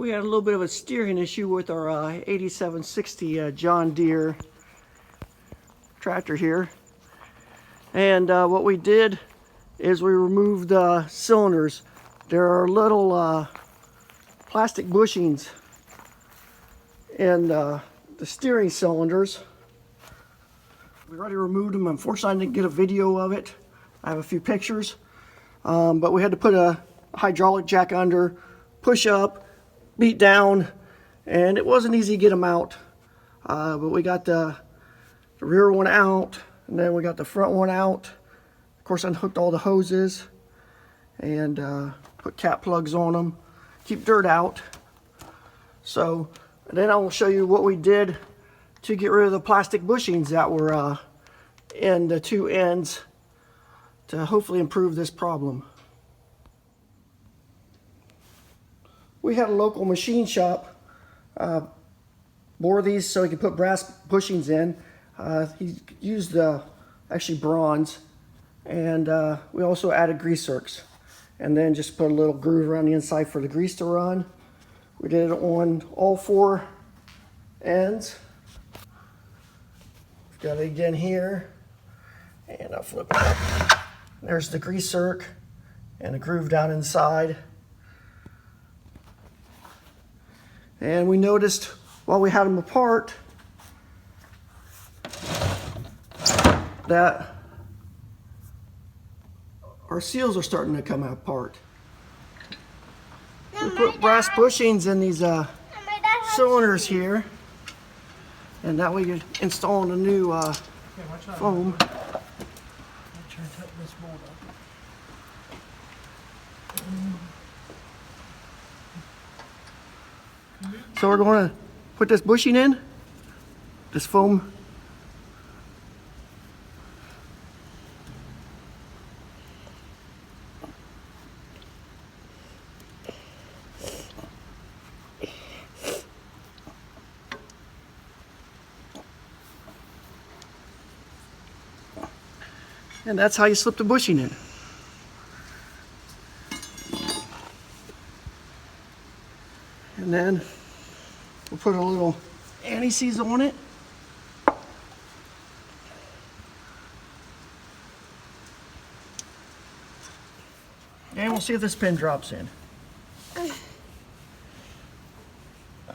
We had a little bit of a steering issue with our 8760 John Deere tractor here. And what we did is we removed the cylinders. There are little plastic bushings in the steering cylinders. We already removed them. Unfortunately, I didn't get a video of it. I have a few pictures. But we had to put a hydraulic jack under, push up, beat down, and it wasn't easy to get them out. But we got the rear one out, and then we got the front one out. Of course, I unhooked all the hoses and put cap plugs on them, keep dirt out. So, and then I will show you what we did to get rid of the plastic bushings that were in the two ends to hopefully improve this problem. We had a local machine shop bore these so he could put brass bushings in. He used actually bronze, and we also added grease zerks, and then just put a little groove around the inside for the grease to run. We did it on all four ends. We've got it again here, and I'll flip it up. There's the grease zerk and the groove down inside. And we noticed while we had them apart that our seals are starting to come apart. We put brass bushings in these cylinders here, and now we install a new foam. So we're going to put this bushing in, this foam. And that's how you slip the bushing in. And then we'll put a little anti-seize on it. And we'll see if this pin drops in.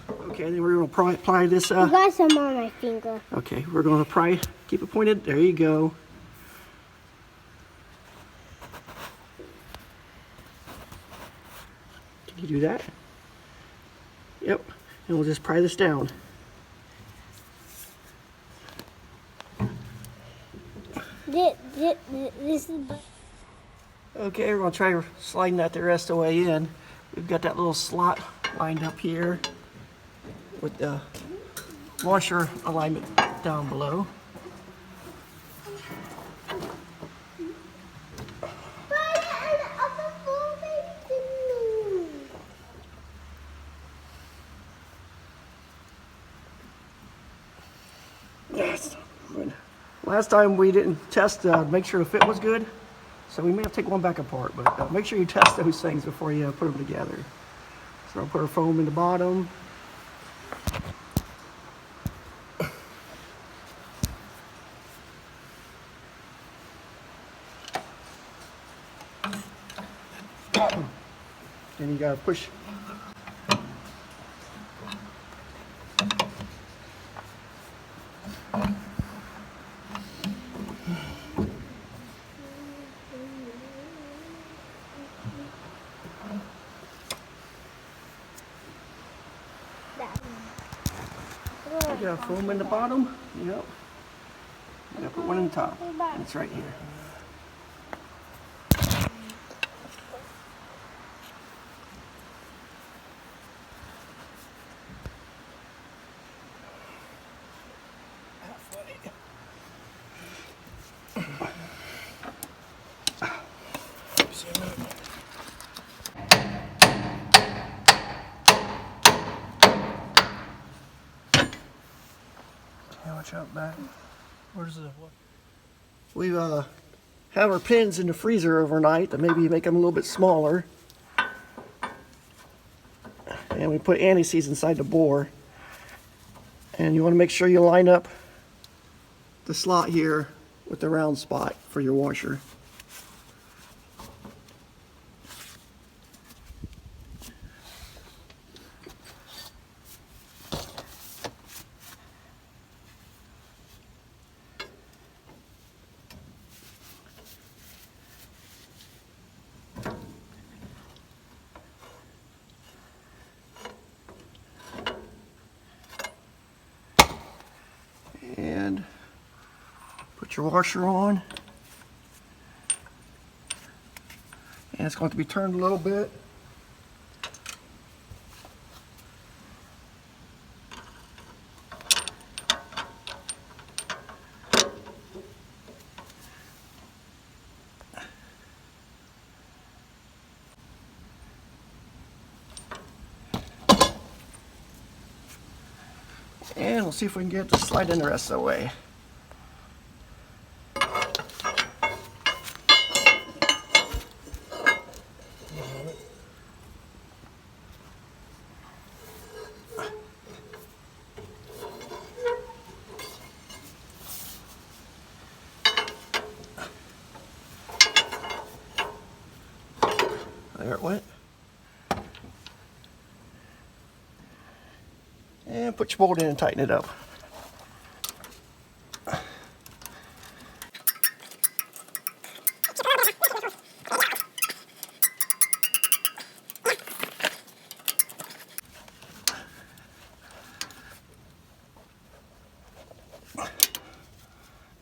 Okay, then we're going to apply this. I got some on my finger. Okay, we're going to keep it pointed. There you go. Can you do that? Yep. And we'll just pry this down. This is. Okay, we're going to try sliding that the rest of the way in. We've got that little slot lined up here with the washer alignment down below. Yes. Last time we didn't test to make sure the fit was good, so we may have to take one back apart, but make sure you test those things before you put them together. So I'll put our foam in the bottom. And you gotta push. You got foam in the bottom. Yep. You gotta put one in the top. It's right here. Watch out back. Where's the what? We have our pins in the freezer overnight to maybe make them a little bit smaller. And we put anti-seize inside the bore. And you want to make sure you line up the slot here with the round spot for your washer. And put your washer on. And it's going to be turned a little bit. And we'll see if we can get it to slide in the rest of the way. There it went. And put your bolt in and tighten it up.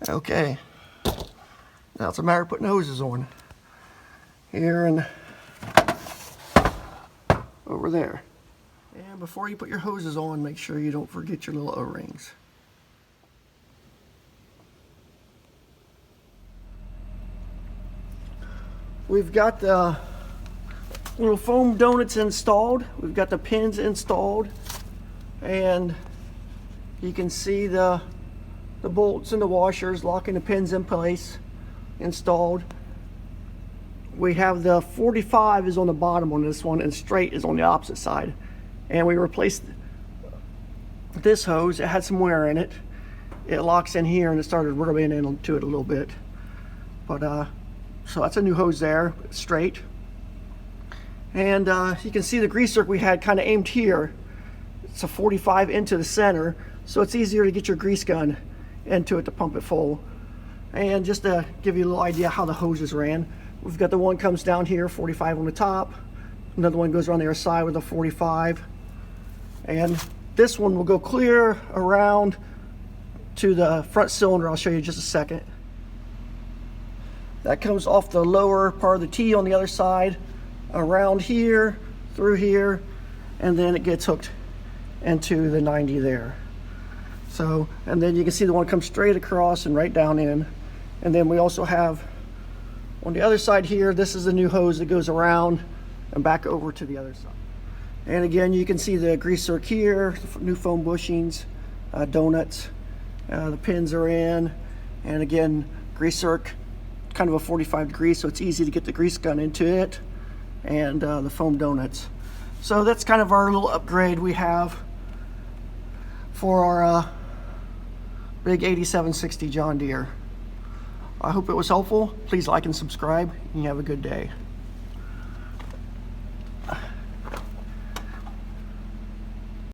Okay, now it's a matter of putting hoses on here and over there. And before you put your hoses on, make sure you don't forget your little O-rings. We've got the little foam donuts installed. We've got the pins installed, and you can see the bolts and the washers locking the pins in place installed. We have the 45 is on the bottom on this one, and straight is on the opposite side. And we replaced this hose. It had some wear in it. It locks in here, and it started rubbing into it a little bit. But so that's a new hose there, straight. And you can see the grease zerk we had kind of aimed here. It's a 45 into the center, so it's easier to get your grease gun into it to pump it full. And just to give you a little idea how the hoses ran, we've got the one comes down here, 45 on the top. Another one goes around the other side with a 45. And this one will go clear around to the front cylinder. I'll show you in just a second. That comes off the lower part of the T on the other side, around here, through here, and then it gets hooked into the 90 there. So, and then you can see the one comes straight across and right down in. And then we also have on the other side here, this is the new hose that goes around and back over to the other side. And again, you can see the grease zerk here, new foam bushings, donuts, the pins are in, and again, grease zerk, kind of a 45 degrees, so it's easy to get the grease gun into it, and the foam donuts. So that's kind of our little upgrade we have for our big 8760 John Deere. I hope it was helpful. Please like and subscribe, and you have a good day.